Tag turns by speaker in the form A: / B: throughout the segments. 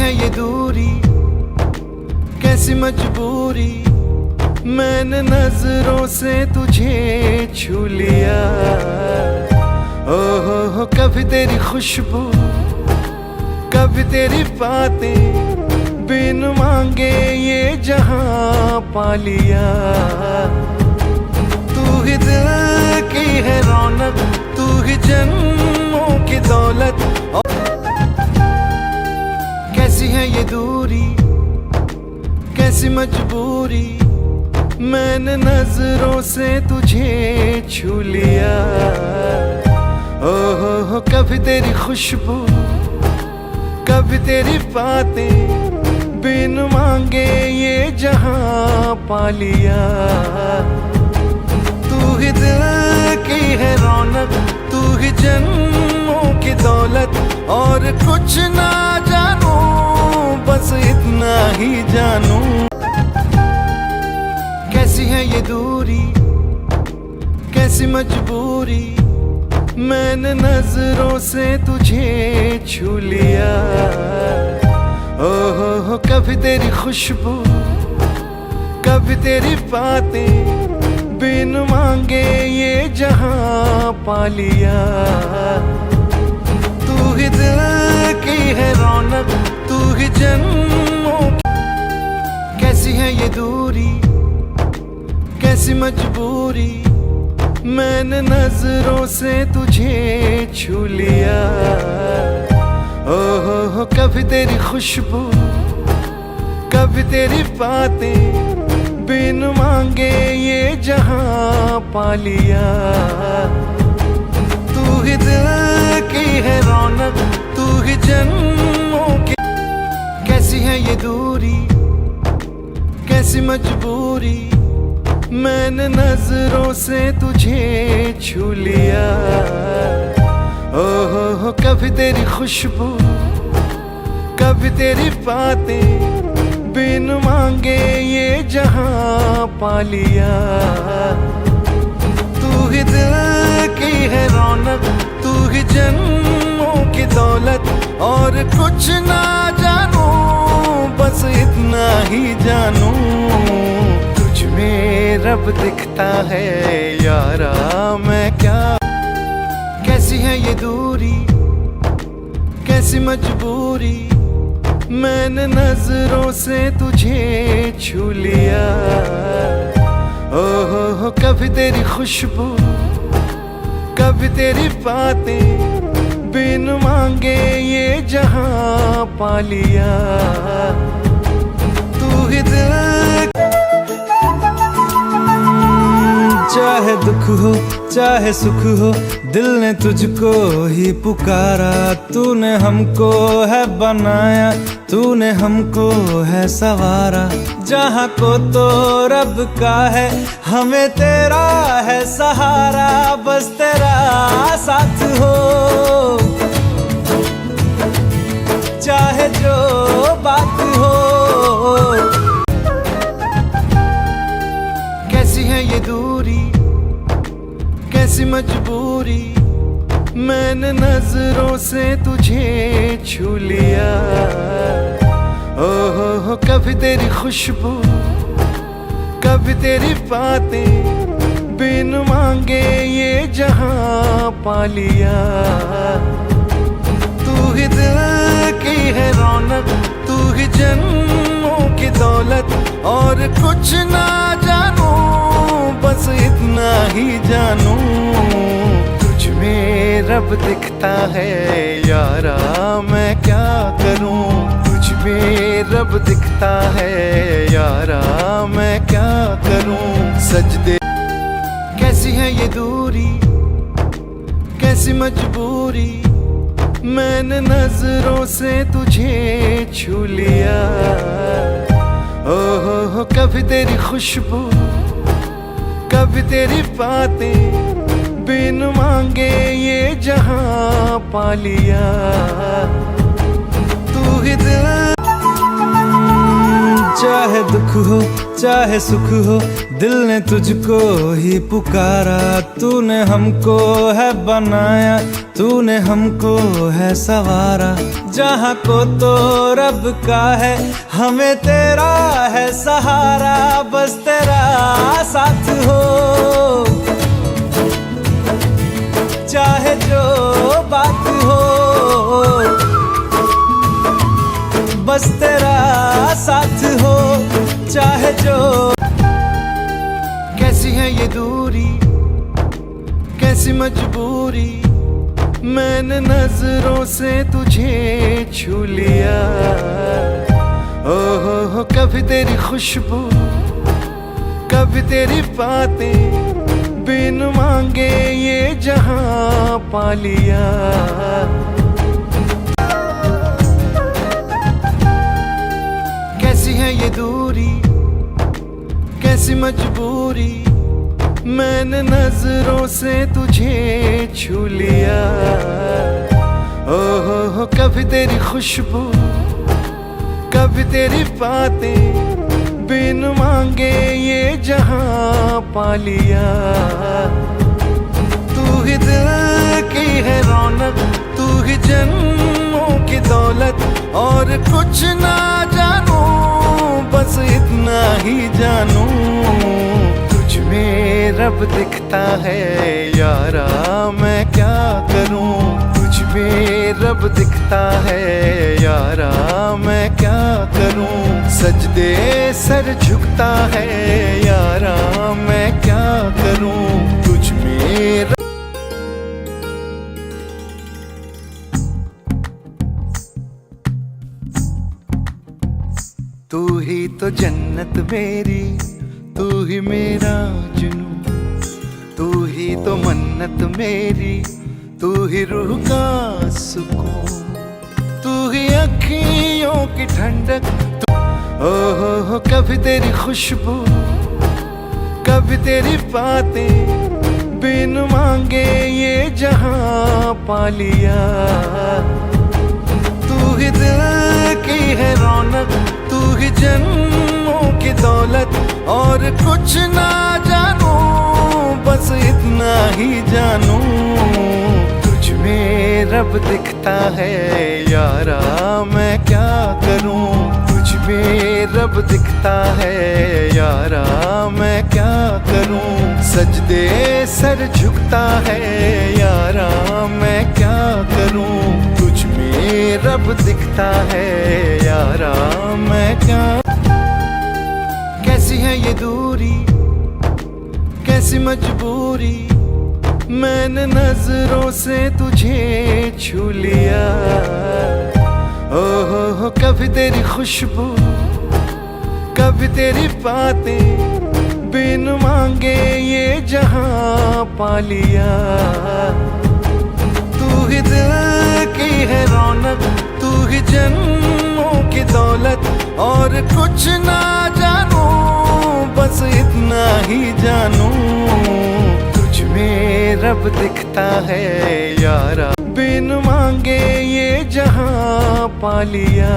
A: है ये दूरी, कैसी मजबूरी, मैंने नजरों से तुझे छू लिया। ओहो कभी तेरी खुशबू, कभी तेरी बातें, बिन मांगे ये जहां पा लिया। तू ही दिल की है रौनक, तू ही जन्मों की दौलत। कैसी है ये दूरी, कैसी मजबूरी, मैंने नजरों से तुझे छू लिया। ओहो कभी तेरी खुशबू, कभी तेरी बातें, बिन मांगे ये जहां पा लिया। तू ही दिल की है रौनक, तू ही जन्मों की दौलत। और कुछ ना जानू, बस इतना ही जानू। कैसी है ये दूरी, कैसी मजबूरी, मैंने नजरों से तुझे छू लिया। ओहो कभी तेरी खुशबू, कभी तेरी बातें, बिन मांगे ये जहां पा लिया। तू ही दिल की है रौनक, तू ही जन्मों। कैसी है ये दूरी, कैसी मजबूरी, मैंने नजरों से तुझे छू लिया। ओहो कभी तेरी खुशबू, कभी तेरी बातें, बिन मांगे ये जहां पा लिया। तू ही दिल की है रौनक, तू ही जन्मों की। कैसी है ये दूरी, कैसी मजबूरी, मैंने नजरों से तुझे छू लिया। ओहो कभी तेरी खुशबू, कभी तेरी बातें, बिन मांगे ये जहां पा लिया। तू ही दिल की है रौनक, तू ही जन्मों की दौलत। और कुछ ना जानू, बस इतना ही जानू। में रब दिखता है यारा, मैं क्या। कैसी है ये दूरी, कैसी मजबूरी, मैंने नजरों से तुझे छू लिया। ओहो कभी तेरी खुशबू, कभी तेरी बातें, बिन मांगे ये जहां पा लिया। तू ही दिल।
B: चाहे दुख हो चाहे सुख हो, दिल ने तुझको ही पुकारा। तूने हमको है बनाया, तूने हमको है सवारा। जहाँ को तो रब का है, हमें तेरा है सहारा। बस तेरा साथ हो, चाहे जो बात हो।
A: कैसी है ये दूरी, कैसी मजबूरी, मैंने नजरों से तुझे छू लिया। ओहो कभी तेरी खुशबू, कभी तेरी बातें, बिन मांगे ये जहां पा लिया। तू ही दिल की है रौनक, तू ही जन्मों की दौलत। और कुछ ना जानू, बस इतना ही जानू। तुझ में रब दिखता है यारा, मैं क्या करूं। तुझ में रब दिखता है यारा, मैं क्या करूं। सजदे। कैसी है ये दूरी, कैसी मजबूरी, मैंने नजरों से तुझे छू लिया। ओहो कभी तेरी खुशबू, कभी तेरी बातें, बिन मांगे ये जहां पा लिया। तू ही दिल।
B: चाहे दुख हो चाहे सुख हो दिल ने तुझको ही पुकारा, तूने हमको है बनाया, तूने हमको है सवारा। जहाँ को तो रब का है, हमें तेरा है सहारा, बस तेरा साथ हो चाहे जो बात हो, बस तेरा साथ हो चाहे जो।
A: कैसी है ये दूरी, कैसी मजबूरी, मैंने नजरों से तुझे छू लिया। ओहो कभी तेरी खुशबू, कभी तेरी बातें, बिन मांगे ये जहां पा लिया। कैसी है ये दूरी, कैसी मजबूरी, मैंने नजरों से तुझे छू लिया। ओहो कभी तेरी खुशबू, कभी तेरी बातें, बिन मांगे ये जहां पा लिया। तू ही दिल की है रौनक, तू ही जन्मों की दौलत, और कुछ ना जानू बस इतना ही जानू, तुझ में रब दिखता है यारा, मैं क्या करूं। तुझ में रब दिखता है यारा, मैं क्या करूं। सजदे सर झुकता है यारा, मैं क्या करूं। तुझ में तू ही तो जन्नत मेरी, तू ही मेरा जुनू, तू ही तो मन्नत मेरी, तू ही रूह का सुकून, तू ही अखियों की ठंडक। ओहो कभी तेरी खुशबू, कभी तेरी बातें, बिन मांगे ये जहां पा लिया। तू ही दिल की है रौनक, तू ही जन्मों की दौलत, और कुछ ना जानू बस इतना ही जानू, तुझ में रब दिखता है यारा, मैं क्या करूं। तुझ में रब दिखता है यारा, मैं क्या करूं। सजदे सर झुकता है यारा, मैं क्या करूं। तुझ में रब दिखता है यारा, मैं क्या। कैसी है ये दूरी, कैसी मजबूरी, मैंने नजरों से तुझे छू लिया। ओहो कभी तेरी खुशबू, कभी तेरी बातें, बिन मांगे ये जहां पा लिया। तू ही दिल की है रौनक, तू ही जन्मों की दौलत, और कुछ ना जानू बस इतना ही जानू, तुझ में रब दिखता है यारा, बिन मांगे ये जहां पा लिया।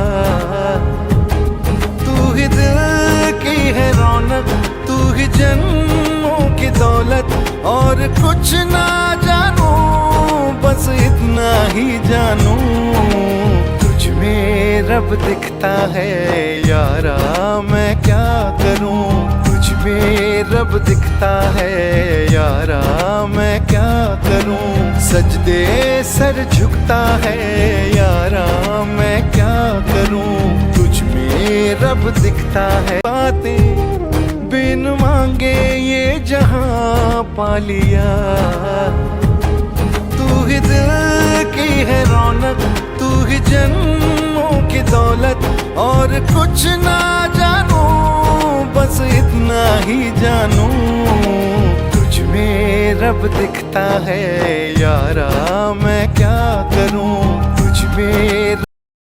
A: तू ही दिल की है रौनक, तू ही जन्मों की दौलत, और कुछ ना जानू बस इतना ही जानू, तुझ में रब दिखता है यारा, मैं क्या करूं। तुझ में रब दिखता है यारा, मैं क्या करूं। सजदे सर झुकता है यारा, मैं क्या करूं। तुझ में रब दिखता है बातें, बिन मांगे ये जहां पा लिया। तू ही दिल की है रौनक, तू ही जन्मों की दौलत, और कुछ ना जानू बस इतना ही जानू, तुझ में रब दिखता है यारा, मैं क्या करूं। तुझ में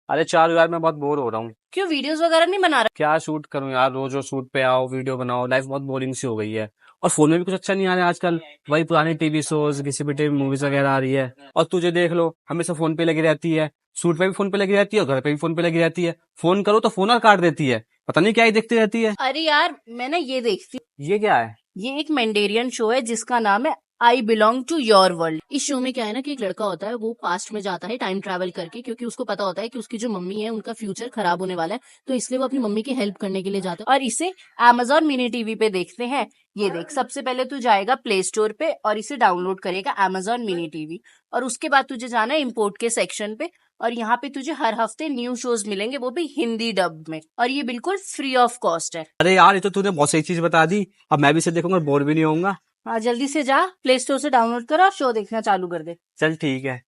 C: अरे चार यार मैं बहुत बोर हो रहा हूँ।
D: क्यों वीडियोस वगैरह नहीं बना रहा?
C: क्या शूट करूँ यार, रोज रोज शूट पे आओ वीडियो बनाओ, लाइफ बहुत बोरिंग सी हो गई है। और फोन में भी कुछ अच्छा नहीं आ रहा है आजकल, वही पुरानी टीवी शोज, घिसी पिटी मूवीज वगैरह आ रही है। और तुझे देख लो, हमेशा फोन पे लगी रहती है, शूट पे भी फोन पे लगी रहती है और घर पे भी फोन पे लगी रहती है। फोन करो तो फोन और काट देती है। पता नहीं क्या ही देखती रहती है।
D: अरे यार मैं ना ये देखती हूँ,
C: ये क्या है?
D: ये एक मेंडेरियन शो है जिसका नाम है I belong to your world. इस शो में क्या है ना कि एक लड़का होता है, वो पास्ट में जाता है टाइम ट्रैवल करके, क्योंकि उसको पता होता है कि उसकी जो मम्मी है उनका फ्यूचर खराब होने वाला है, तो इसलिए वो अपनी मम्मी की हेल्प करने के लिए जाता है। और इसे Amazon मिनी टीवी पे देखते हैं। ये देख, सबसे पहले तू जाएगा प्ले स्टोर पे और इसे डाउनलोड करेगा Amazon मिनी टीवी, और उसके बाद तुझे जाना है इम्पोर्ट के सेक्शन पे, और यहाँ पे तुझे हर हफ्ते न्यू शोज मिलेंगे, वो भी हिंदी डब में, और ये बिल्कुल फ्री ऑफ कॉस्ट है।
C: अरे यार, ये तो तूने बहुत सही चीज बता दी। अब मैं भी इसे देखूंगा, बोर भी नहीं होऊंगा।
D: हाँ, जल्दी से जा प्ले स्टोर से डाउनलोड कर और शो देखना चालू कर दे।
C: चल ठीक है।